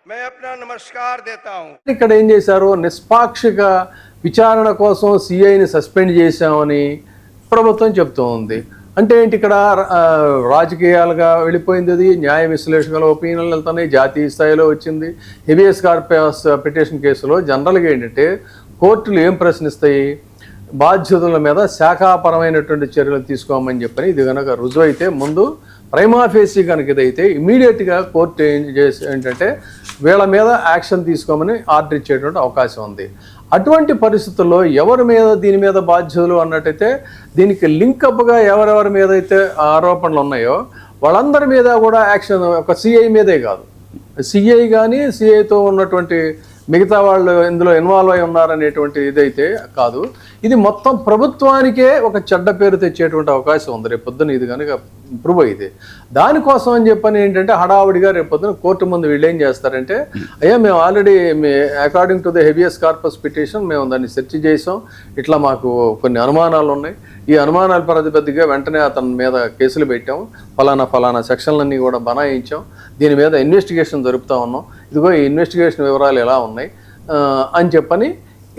मैं अपना नमस्कार देता हूं। ఇక్కడ ఏం చేశారు, నిష్పాక్షిక విచారణ కోసం సిఐని సస్పెండ్ చేశామని ప్రభుత్వం చెప్తూ ఉంది. అంటే ఏంటి, ఇక్కడ రాజకీయాలుగా వెళ్ళిపోయింది, అది న్యాయ విశ్లేషకుల ఒపీనియన్లు వెళ్తున్నాయి, జాతీయ స్థాయిలో వచ్చింది. హెబియస్ కార్పస్ పిటిషన్ కేసులో జనరల్గా ఏంటంటే కోర్టులు ఏం ప్రశ్నిస్తాయి, బాధ్యతల మీద శాఖాపరమైనటువంటి చర్యలు తీసుకోమని చెప్పని. ఇది కనుక రుజువు అయితే ముందు ప్రైమా ఫేసీ కనుక ఇదైతే ఇమీడియట్గా కోర్టు ఏం చేసి ఏంటంటే వీళ్ళ మీద యాక్షన్ తీసుకోమని ఆర్డర్ ఇచ్చేటువంటి అవకాశం ఉంది. అటువంటి పరిస్థితుల్లో ఎవరి మీద దీని మీద బాధ్యులు అన్నట్టయితే దీనికి లింకప్గా ఎవరెవరి మీద అయితే ఆరోపణలు ఉన్నాయో వాళ్ళందరి మీద కూడా యాక్షన్ ఒక సిఐ మీదే కాదు, సిఐ కానీ సిఐతో ఉన్నటువంటి మిగతా వాళ్ళు ఇందులో ఇన్వాల్వ్ అయి ఉన్నారనేటువంటి ఇదైతే కాదు. ఇది మొత్తం ప్రభుత్వానికే ఒక చెడ్డ పేరు తెచ్చేటువంటి అవకాశం ఉంది రేపు పొద్దున ఇది కనుక ప్రూవ్ అయితే. దానికోసం అని చెప్పని ఏంటంటే హడావుడిగా రేపు పొద్దున కోర్టు ముందు వీళ్ళు ఏం చేస్తారంటే, అయ్యా మేము already according to the habeas corpus petition మేము దాన్ని సెర్చ్ చేసాం, ఇట్లా మాకు కొన్ని అనుమానాలు ఉన్నాయి, ఈ అనుమానాల ప్రతిపత్తిగా వెంటనే అతని మీద కేసులు పెట్టాం, ఫలానా సెక్షన్లన్నీ కూడా బనాయించాం, దీని మీద ఇన్వెస్టిగేషన్ జరుపుతూ ఉన్నాం, ఇదిగో ఈ ఇన్వెస్టిగేషన్ వివరాలు ఎలా ఉన్నాయి అని చెప్పని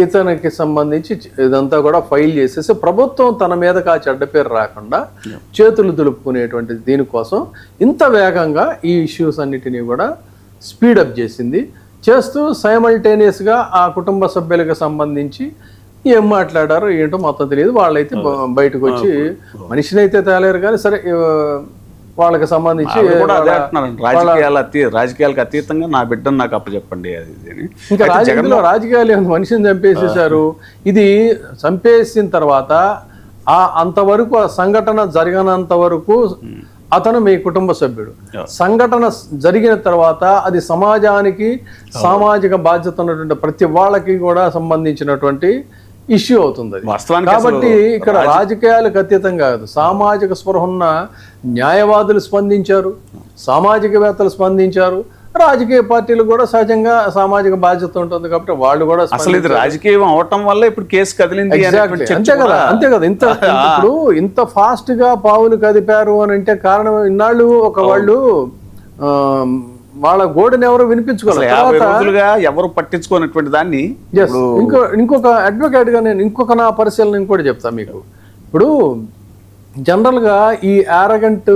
ఇతనికి సంబంధించి ఇదంతా కూడా ఫైల్ చేసేసి ప్రభుత్వం తన మీదకి ఆ చెడ్డ పేరు రాకుండా చేతులు దులుపుకునేటువంటి దీనికోసం ఇంత వేగంగా ఈ ఇష్యూస్ అన్నిటినీ కూడా స్పీడప్ చేసింది. చేస్తూ సైమల్టేనియస్గా ఆ కుటుంబ సభ్యులకు సంబంధించి ఏం మాట్లాడారో ఏంటో మొత్తం తెలియదు. వాళ్ళైతే బయటకు వచ్చి మనిషిని అయితే తేలేరు కానీ సరే వాళ్ళకి సంబంధించి రాజకీయాలకు అతీతంగా నా బిడ్డను నాకు అప్పచెప్పండి అది ఇంకా రాజకీయాలు మనిషిని చంపేసేసారు. ఇది చంపేసిన తర్వాత అంతవరకు సంఘటన జరిగినంత వరకు అతను మీ కుటుంబ సభ్యుడు. సంఘటన జరిగిన తర్వాత అది సమాజానికి సామాజిక బాధ్యత ఉన్నటువంటి ప్రతి వాళ్ళకి కూడా సంబంధించినటువంటి ఇష్యూ అవుతుంది. కాబట్టి ఇక్కడ రాజకీయాలకు అతీతంగా కాదు, సామాజిక స్పృహ ఉన్న న్యాయవాదులు స్పందించారు, సామాజికవేత్తలు స్పందించారు, రాజకీయ పార్టీలు కూడా సహజంగా సామాజిక బాధ్యత ఉంటుంది కాబట్టి వాళ్ళు కూడా అసలు ఇది రాజకీయం అవటం వల్ల ఇప్పుడు కేసు కదిలింది. అంతే కదా ఇప్పుడు ఇంత ఫాస్ట్ గా పావులు కదిపారు అని అంటే కారణం ఇన్నాళ్ళు ఒక వాళ్ళు వాళ్ళ గోడని ఎవరు వినిపించుకోవాలి, ఎవరు పట్టించుకున్నటువంటి దాన్ని. ఇంకొక అడ్వకేట్ గా నేను ఇంకొక నా పరిశీలన ఇంకోటి చెప్తాను మీకు. ఇప్పుడు జనరల్ గా ఈ యారగెంట్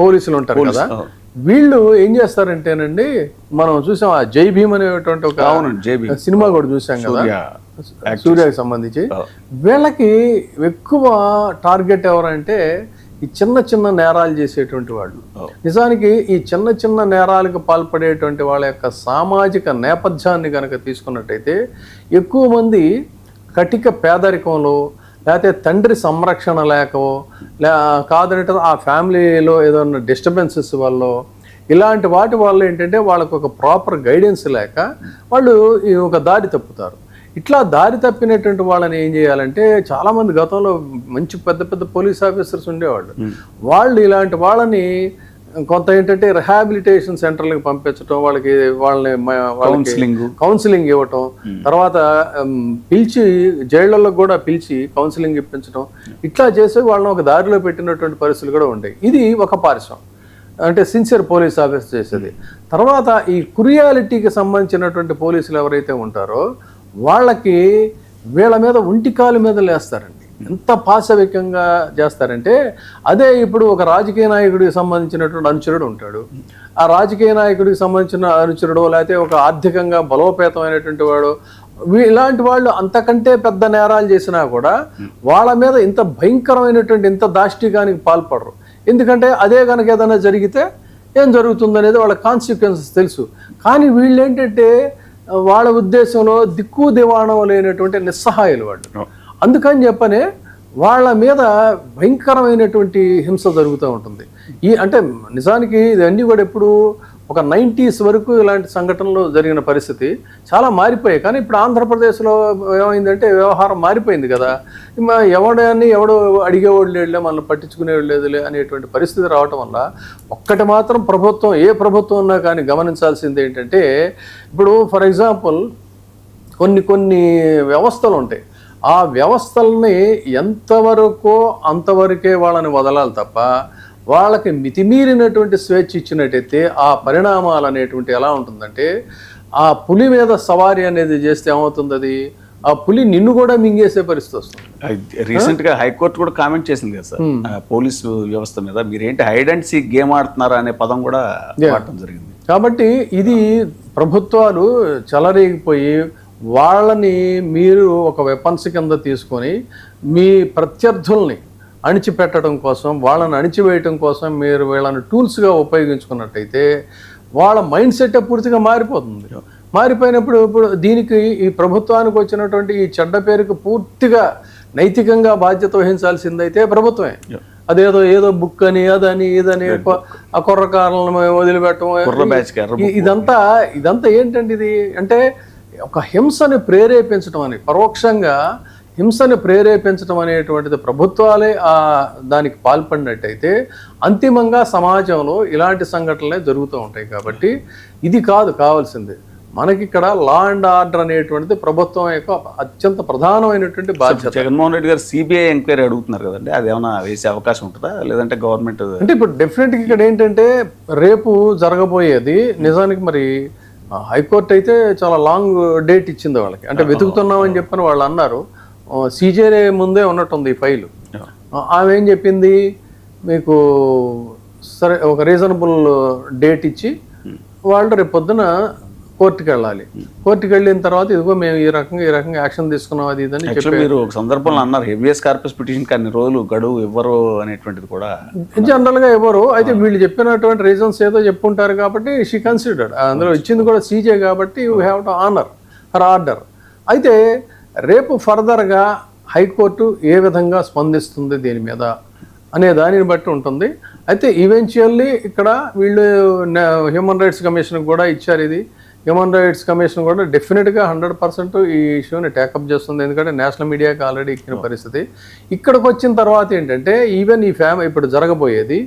పోలీసులు ఉంటారు కదా, వీళ్ళు ఏం చేస్తారంటేనండి, మనం చూసాం ఆ జై భీమ్ అనేటువంటి ఒక సినిమా కూడా చూసాం కదా సూర్యకి సంబంధించి. వీళ్ళకి ఎక్కువ టార్గెట్ ఎవరంటే ఈ చిన్న నేరాలు చేసేటువంటి వాళ్ళు. నిజానికి ఈ చిన్న నేరాలకు పాల్పడేటువంటి వాళ్ళ యొక్క సామాజిక నేపథ్యాన్ని కనుక తీసుకున్నట్టయితే ఎక్కువ మంది కటిక పేదరికంలో లేకపోతే తండ్రి సంరక్షణ లేకో కాదంటే ఆ ఫ్యామిలీలో ఏదైనా డిస్టర్బెన్సెస్ వల్ల ఇలాంటి వాటి వల్ల ఏంటంటే వాళ్ళకు ఒక ప్రాపర్ గైడెన్స్ లేక వాళ్ళు ఒక దారి తప్పుతారు. ఇట్లా దారి తప్పినటువంటి వాళ్ళని ఏం చేయాలంటే చాలామంది గతంలో మంచి పెద్ద పోలీస్ ఆఫీసర్స్ ఉండేవాళ్ళు, వాళ్ళు ఇలాంటి వాళ్ళని కొంత ఏంటంటే రిహాబిలిటేషన్ సెంటర్లకు పంపించడం, వాళ్ళని కౌన్సిలింగ్ ఇవ్వటం, తర్వాత పిలిచి జైళ్లలో కూడా పిలిచి కౌన్సిలింగ్ ఇప్పించడం, ఇట్లా చేసి వాళ్ళని ఒక దారిలో పెట్టినటువంటి పరిస్థితులు కూడా ఉంటాయి. ఇది ఒక పార్శ్వం, అంటే సిన్సియర్ పోలీస్ ఆఫీసర్ చేసేది. తర్వాత ఈ క్రుయాలిటీకి సంబంధించినటువంటి పోలీసులు ఎవరైతే ఉంటారో వాళ్ళకి వీళ్ళ మీద ఒంటికాలు మీద లేస్తారండి. ఎంత పాశవికంగా చేస్తారంటే, అదే ఇప్పుడు ఒక రాజకీయ నాయకుడికి సంబంధించినటువంటి అనుచరుడు ఉంటాడు, ఆ రాజకీయ నాయకుడికి సంబంధించిన అనుచరుడు లేకపోతే ఒక ఆర్థికంగా బలోపేతమైనటువంటి వాడు, ఇలాంటి వాళ్ళు అంతకంటే పెద్ద నేరాలు చేసినా కూడా వాళ్ళ మీద ఇంత భయంకరమైనటువంటి ఇంత దాష్టికానికి పాల్పడరు. ఎందుకంటే అదే కనుక ఏదైనా జరిగితే ఏం జరుగుతుందనేది వాళ్ళ కాన్సిక్వెన్సెస్ తెలుసు. కానీ వీళ్ళు ఏంటంటే వాళ్ళ ఉద్దేశంలో దిక్కు దివాణం లేనటువంటి నిస్సహాయులు వాళ్ళు. అందుకని చెప్పనే వాళ్ళ మీద భయంకరమైనటువంటి హింస జరుగుతూ ఉంటుంది. అంటే నిజానికి ఇవన్నీ కూడా ఎప్పుడు ఒక 90s వరకు ఇలాంటి సంఘటనలు జరిగిన పరిస్థితి చాలా మారిపోయాయి. కానీ ఇప్పుడు ఆంధ్రప్రదేశ్లో ఏమైందంటే వ్యవహారం మారిపోయింది కదా, ఎవడో అడిగేవాడు లేదులే, మనల్ని పట్టించుకునేవాడు లేదులే అనేటువంటి పరిస్థితి రావటం వల్ల ఒక్కటి మాత్రం ప్రభుత్వం, ఏ ప్రభుత్వం ఉన్నా కానీ గమనించాల్సింది ఏంటంటే, ఇప్పుడు ఫర్ ఎగ్జాంపుల్ కొన్ని వ్యవస్థలు ఉంటాయి, ఆ వ్యవస్థల్ని ఎంతవరకో అంతవరకే వాళ్ళని వదలాలి తప్ప వాళ్ళకి మితిమీరినటువంటి స్వేచ్ఛ ఇచ్చినట్టయితే ఆ పరిణామాలు అనేటువంటి ఎలా ఉంటుందంటే, ఆ పులి మీద సవారీ అనేది చేస్తే ఏమవుతుంది, అది ఆ పులి నిన్ను కూడా మింగేసే పరిస్థితి వస్తుంది. రీసెంట్ గా హైకోర్టు కూడా కామెంట్ చేసింది కదా సార్ పోలీసు వ్యవస్థ మీద, మీరేంటి హైడ్ అండ్ సీక్ గేమ్ ఆడుతున్నారా అనే పదం కూడా వాడటం జరిగింది. కాబట్టి ఇది ప్రభుత్వాలు చెలరేగిపోయి వాళ్ళని మీరు ఒక వెపన్స్ కింద తీసుకొని మీ ప్రత్యర్థుల్ని అణిచిపెట్టడం కోసం, వాళ్ళని అణిచివేయటం కోసం మీరు వీళ్ళని టూల్స్గా ఉపయోగించుకున్నట్టయితే వాళ్ళ మైండ్ సెట్ పూర్తిగా మారిపోతుంది. మారిపోయినప్పుడు ఇప్పుడు దీనికి ఈ ప్రభుత్వానికి వచ్చినటువంటి ఈ చెడ్డ పేరుకు పూర్తిగా నైతికంగా బాధ్యత వహించాల్సిందైతే ప్రభుత్వమే. అదేదో ఏదో బుక్ అని అదని ఇదని ఆ కుర్రకారులను వదిలిపెట్టడం, ఇదంతా ఏంటంటే ఇది అంటే ఒక హింసని ప్రేరేపించడం అని, పరోక్షంగా హింసని ప్రేరేపించడం అనేటువంటిది ప్రభుత్వాలే దానికి పాల్పడినట్టయితే అంతిమంగా సమాజంలో ఇలాంటి సంఘటనలే జరుగుతూ ఉంటాయి. కాబట్టి ఇది కావాల్సింది మనకి ఇక్కడ లా అండ్ ఆర్డర్ అనేటువంటిది ప్రభుత్వం యొక్క అత్యంత ప్రధానమైనటువంటి బాధ్యత. జగన్మోహన్ రెడ్డి గారు సిబిఐ ఎంక్వైరీ అడుగుతున్నారు కదండి, అది ఏమైనా వేసే అవకాశం ఉంటుందా, లేదంటే గవర్నమెంట్ అంటే ఇప్పుడు డెఫినెట్గా ఇక్కడ ఏంటంటే రేపు జరగబోయేది నిజానికి మరి హైకోర్టు అయితే చాలా లాంగ్ డేట్ ఇచ్చింది వాళ్ళకి, అంటే వెతుకుతున్నామని చెప్పని వాళ్ళు అన్నారు. సీజే ముందే ఉన్నట్టుంది ఈ ఫైలు. ఆమె ఏం చెప్పింది, మీకు సరే ఒక రీజనబుల్ డేట్ ఇచ్చి వాళ్ళు రేపు పొద్దున కోర్టుకి వెళ్ళాలి. కోర్టుకి వెళ్ళిన తర్వాత ఇదిగో మేము ఈ రకంగా యాక్షన్ తీసుకున్నాం అది ఇదని చెప్పి మీరు ఒక సందర్భంలో అన్నారు హెవియస్ కార్పస్ పిటిషన్ అన్ని రోజులు గడువు ఇవ్వరు అనేటువంటిది కూడా జనరల్ గా ఇవ్వరు. అయితే వీళ్ళు చెప్పినటువంటి రీజన్స్ ఏదో చెప్పుంటారు కాబట్టి షీ కన్సిడర్డ్, అందులో ఇచ్చింది కూడా సీజే కాబట్టి you have to honour her order. అయితే రేపు ఫర్దర్గా హైకోర్టు ఏ విధంగా స్పందిస్తుంది దీని మీద అనే దానిని బట్టి ఉంటుంది. అయితే ఈవెన్చువల్లీ ఇక్కడ వీళ్ళు హ్యూమన్ రైట్స్ కమిషన్ కూడా ఇచ్చారు. ఇది హ్యూమన్ రైట్స్ కమిషన్ కూడా డెఫినెట్గా 100% ఈ ఇష్యూని టేకప్ చేస్తుంది. ఎందుకంటే నేషనల్ మీడియాకి ఆల్రెడీ ఇచ్చిన పరిస్థితి. ఇక్కడికి వచ్చిన తర్వాత ఏంటంటే ఈవెన్ ఈ ఇప్పుడు జరగబోయేది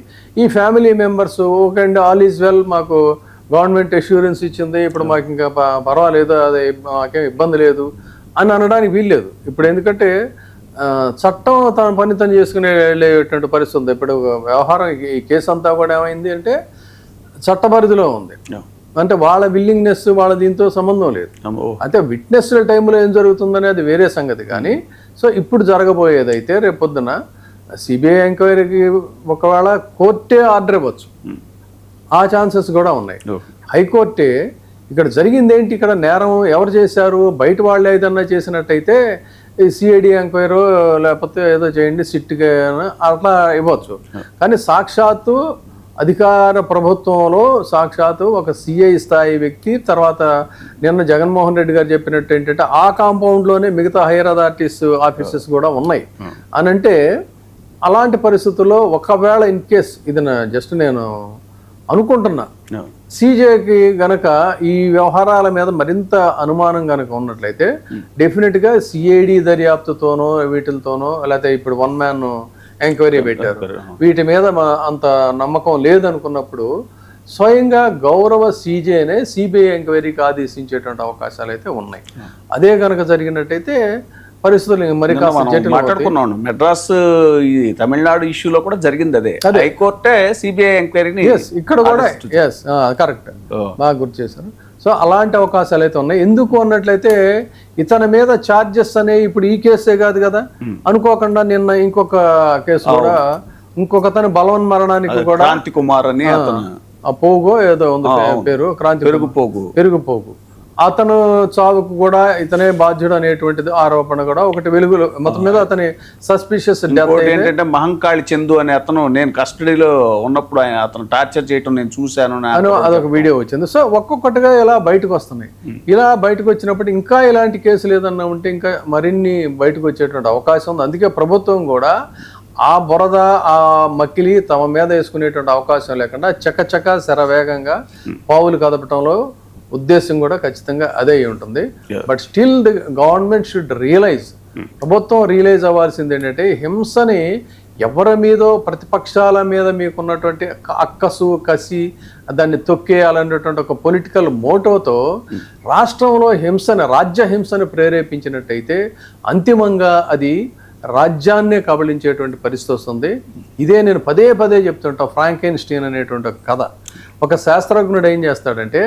ఈ ఫ్యామిలీ మెంబర్స్ ఓకే అండి ఆల్ ఈజ్ వెల్, మాకు గవర్నమెంట్ అష్యూరెన్స్ ఇచ్చింది, ఇప్పుడు మాకు ఇంకా పర్వాలేదు, అది మాకేం ఇబ్బంది లేదు అని అనడానికి వీల్లేదు ఇప్పుడు. ఎందుకంటే చట్టం తన పని తను చేసుకునే వెళ్ళేటువంటి పరిస్థితి ఉంది. ఇప్పుడు వ్యవహారం ఈ కేసు అంతా కూడా ఏమైంది అంటే చట్ట పరిధిలో ఉంది, అంటే వాళ్ళ విల్లింగ్నెస్ వాళ్ళ దీంతో సంబంధం లేదు. అయితే విట్నెస్ టైంలో ఏం జరుగుతుందనే అది వేరే సంగతి. కానీ సో ఇప్పుడు జరగబోయేది అయితే రేపు పొద్దున సిబిఐ ఎంక్వైరీకి ఒకవేళ కోర్టే ఆర్డర్ ఇవ్వచ్చు, ఆ ఛాన్సెస్ కూడా ఉన్నాయి. హైకోర్టే ఇక్కడ జరిగింది ఏంటి, ఇక్కడ నేరం ఎవరు చేశారు, బయట వాళ్ళు ఏదన్నా చేసినట్టయితే సిఐడి ఎంక్వైరీ లేకపోతే ఏదో చేయండి సిట్గా అట్లా ఇవ్వచ్చు. కానీ సాక్షాత్తు అధికార ప్రభుత్వంలో సాక్షాత్తు ఒక సిఐ స్థాయి వ్యక్తి, తర్వాత నిన్న జగన్మోహన్ రెడ్డి గారు చెప్పినట్టు ఏంటంటే ఆ కాంపౌండ్లోనే మిగతా హైయర్ అథారిటీస్ ఆఫీసెస్ కూడా ఉన్నాయి అని అంటే, అలాంటి పరిస్థితుల్లో ఒకవేళ ఇన్ కేస్ ఇది జస్ట్ నేను అనుకుంటున్నా సీజేకి గనక ఈ వ్యవహారాల మీద మరింత అనుమానం గనక ఉన్నట్లయితే డెఫినెట్గా సిఐడి దర్యాప్తుతోనో వీటితోనో లేకపోతే ఇప్పుడు 1 man ఎంక్వైరీ పెట్టారు, వీటి మీద అంత నమ్మకం లేదనుకున్నప్పుడు స్వయంగా గౌరవ సీజేనే సిబిఐ ఎంక్వైరీకి ఆదేశించేటువంటి అవకాశాలు అయితే ఉన్నాయి. అదే కనుక జరిగినట్టయితే పరిస్థితులు మరి మాట్లాడుకున్నాను. మెడ్రాస్ ఈ తమిళనాడు ఇష్యూలో కూడా జరిగింది అదే, హైకోర్టే సిబిఐ ఎంక్వైరీని ఇక్కడ కూడా కరెక్ట్ బాగా గుర్తు చేశారు. సో అలాంటి అవకాశాలు అయితే ఉన్నాయి. ఎందుకు అన్నట్లయితే ఇతని మీద ఛార్జెస్ అనేవి ఇప్పుడు ఈ కేసే కాదు కదా, అనుకోకుండా నిన్న ఇంకొక కేసు కూడా ఇంకొకతని బలవన్మరణానికి కూడా క్రాంతి కుమార్ అని పోగో ఏదో ఉంది పేరు, క్రాంతి పెరుగుపోగు, అతను చావుకు కూడా ఇతనే బాధ్యుడు అనేటువంటిది ఆరోపణ కూడా ఒకటి వెలుగులో మొత్తం మీద అతని సస్పిషియస్ డెత్. ఏంటంటే మహంకాళి చందు అనే అతను నేను కస్టడీలో ఉన్నప్పుడు అతను టార్చర్ చేయటం నేను చూశాను అని అదొక వీడియో వచ్చింది. సో ఒక్కొక్కటిగా ఇలా బయటకు వస్తున్నాయి. ఇలా బయటకు వచ్చినప్పుడు ఇంకా ఇలాంటి కేసులు ఏదన్నా ఉంటే ఇంకా మరిన్ని బయటకు వచ్చేటువంటి అవకాశం ఉంది. అందుకే ప్రభుత్వం కూడా ఆ బురద ఆ మక్కిలి తమ మీద వేసుకునేటువంటి అవకాశం లేకుండా చకచక శరవేగంగా పావులు కదపటంలో ఉద్దేశం కూడా ఖచ్చితంగా అదే ఉంటుంది. But still the government should realise, ప్రభుత్వం రియలైజ్ అవ్వాల్సింది ఏంటంటే హింసని ఎవరి మీదో ప్రతిపక్షాల మీద మీకున్నటువంటి అక్కసు కసి దాన్ని తొక్కేయాలనేటువంటి ఒక పొలిటికల్ మోటోతో రాష్ట్రంలో హింసని రాజ్య హింసను ప్రేరేపించినట్టయితే అంతిమంగా అది రాజ్యాన్నే కబళించేటువంటి పరిస్థితి వస్తుంది. ఇదే నేను పదే పదే చెప్తుంటా. ఫ్రాంకెన్స్టీన్ అనేటువంటి ఒక కథ. ఒక శాస్త్రజ్ఞుడు ఏం చేస్తాడంటే,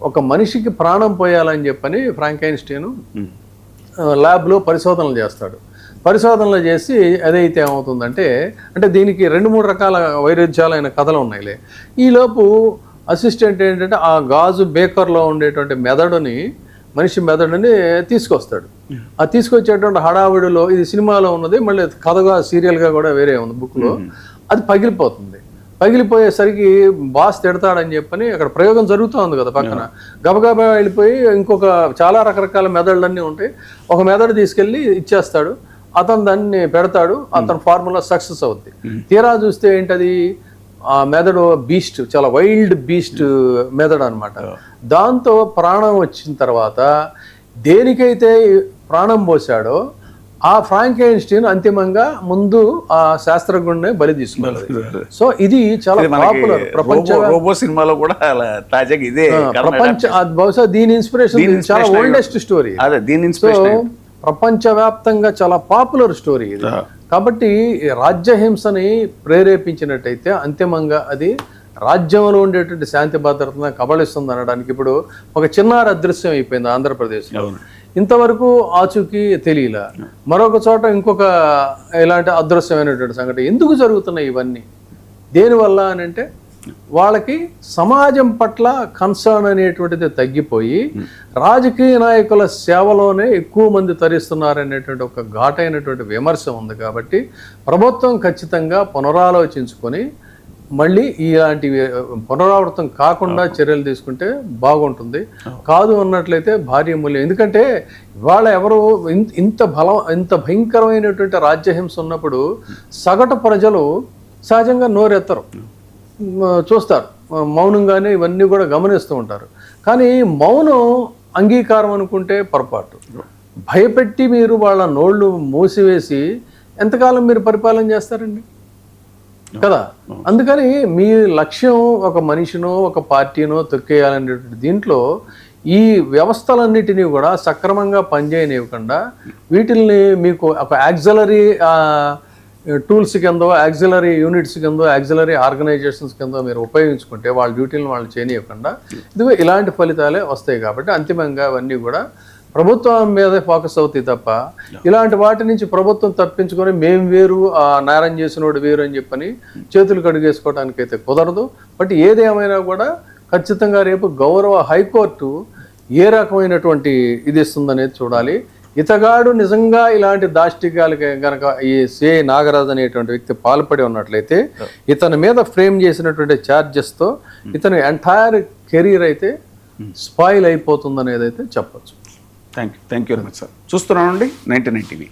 ఒక మనిషికి ప్రాణం పోయాలని చెప్పని ఫ్రాంకెన్స్టీన్ ల్యాబ్లో పరిశోధనలు చేస్తాడు. పరిశోధనలు చేసి అదైతే ఏమవుతుందంటే, అంటే దీనికి 2-3 రకాల వైరుధ్యాలైన కథలు ఉన్నాయిలే. ఈలోపు అసిస్టెంట్ ఏంటంటే ఆ గాజు బేకర్లో ఉండేటువంటి మనిషి మెదడుని తీసుకొస్తాడు. ఆ తీసుకొచ్చేటువంటి హడావిడిలో, ఇది సినిమాలో ఉన్నది, మళ్ళీ కథగా సీరియల్గా కూడా వేరే ఉంది బుక్లో, అది పగిలిపోతుంది. పగిలిపోయేసరికి బాస్ తిడతాడని చెప్పని అక్కడ ప్రయోగం జరుగుతూ ఉంది కదా పక్కన, గబగబా వెళ్ళిపోయి ఇంకొక చాలా రకరకాల మెదడులన్నీ ఉంటాయి, ఒక మెదడు తీసుకెళ్ళి ఇచ్చేస్తాడు. అతను దాన్ని పెడతాడు, అతని ఫార్ములా సక్సెస్ అవుద్ది. తీరా చూస్తే ఏంటది, ఆ మెదడు బీస్ట్, చాలా వైల్డ్ బీస్ట్ మెదడు అనమాట. దాంతో ప్రాణం వచ్చిన తర్వాత దేనికైతే ప్రాణం పోసాడో ఆ ఫ్రాంకెన్స్టీన్ అంతిమంగా ముందు ఆ శాస్త్రజ్ఞుడిని బలి తీసుకున్నారు. సో ఇది చాలా పాపులర్ రోబో సినిమాలో కూడా తాజాగా ఇదే బహుశా దీని ఇన్స్పిరేషన్ చాలా ఓల్డెస్ట్ స్టోరీ. ప్రపంచవ్యాప్తంగా చాలా పాపులర్ స్టోరీ ఇది. కాబట్టి రాజ్యహింసని ప్రేరేపించినట్టయితే అంతిమంగా అది రాజ్యంలో ఉండేటువంటి శాంతి భద్రతను కబళిస్తుంది అనడానికి ఇప్పుడు ఒక చిన్నారి అదృశ్యం అయిపోయింది ఆంధ్రప్రదేశ్లో. ఇంతవరకు ఆచూకీ తెలియలా. మరొక చోట ఇంకొక ఇలాంటి అదృశ్యమైనటువంటి సంఘటన. ఎందుకు జరుగుతున్నాయి ఇవన్నీ? దేనివల్ల అని అంటే, వాళ్ళకి సమాజం పట్ల కన్సర్న్ అనేటువంటిది తగ్గిపోయి రాజకీయ నాయకుల సేవలోనే ఎక్కువ మంది తరిస్తున్నారనేటువంటి ఒక ఘాటైనటువంటి విమర్శ ఉంది. కాబట్టి ప్రభుత్వం ఖచ్చితంగా పునరాలోచించుకొని మళ్ళీ ఇలాంటి పునరావృతం కాకుండా చర్యలు తీసుకుంటే బాగుంటుంది. కాదు అన్నట్లయితే భారీ మూల్యం. ఎందుకంటే ఇవాళ ఎవరు ఇంత భయంకరమైనటువంటి రాజ్యహింస ఉన్నప్పుడు సగటు ప్రజలు సహజంగా నోరెత్తరు, చూస్తారు, మౌనంగానే ఇవన్నీ కూడా గమనిస్తూ ఉంటారు. కానీ మౌనం అంగీకారం అనుకుంటే పొరపాటు. భయపెట్టి మీరు వాళ్ళ నోళ్ళు మూసివేసి ఎంతకాలం మీరు పరిపాలన చేస్తారండి కదా. అందుకని మీ లక్ష్యం ఒక మనిషినో ఒక పార్టీనో తొక్కేయాలనేటువంటి దీంట్లో ఈ వ్యవస్థలన్నిటినీ కూడా సక్రమంగా పనిచేయనివ్వకుండా వీటిల్ని మీకు ఒక యాక్సిలరీ టూల్స్ కిందో, యాక్సిలరీ యూనిట్స్ కిందో, యాక్సిలరీ ఆర్గనైజేషన్స్ కిందో మీరు ఉపయోగించుకుంటే వాళ్ళ డ్యూటీలను వాళ్ళు చేయనివ్వకుండా ఇదిగో ఇలాంటి ఫలితాలే వస్తాయి. కాబట్టి అంతిమంగా అవన్నీ కూడా ప్రభుత్వం మీదే ఫోకస్ అవుతాయి తప్ప ఇలాంటి వాటి నుంచి ప్రభుత్వం తప్పించుకొని మేము వేరు, నేరం చేసినోడు వేరు అని చెప్పని చేతులు కడుగేసుకోవడానికి అయితే కుదరదు. బట్ ఏదేమైనా కూడా ఖచ్చితంగా రేపు గౌరవ హైకోర్టు ఏ రకమైనటువంటి ఇది ఇస్తుందనేది చూడాలి. ఇతగాడు నిజంగా ఇలాంటి దాష్టికాలకి గనక ఈ సిఐ నాగరాజు అనేటువంటి వ్యక్తి పాల్పడి ఉన్నట్లయితే ఇతని మీద ఫ్రేమ్ చేసినటువంటి ఛార్జెస్తో ఇతని ఎంటైర్ కెరీర్ అయితే స్పాయిల్ అయిపోతుందనేది అయితే చెప్పచ్చు. Thank you very much sir. చూస్తున్నానండి 99 TV.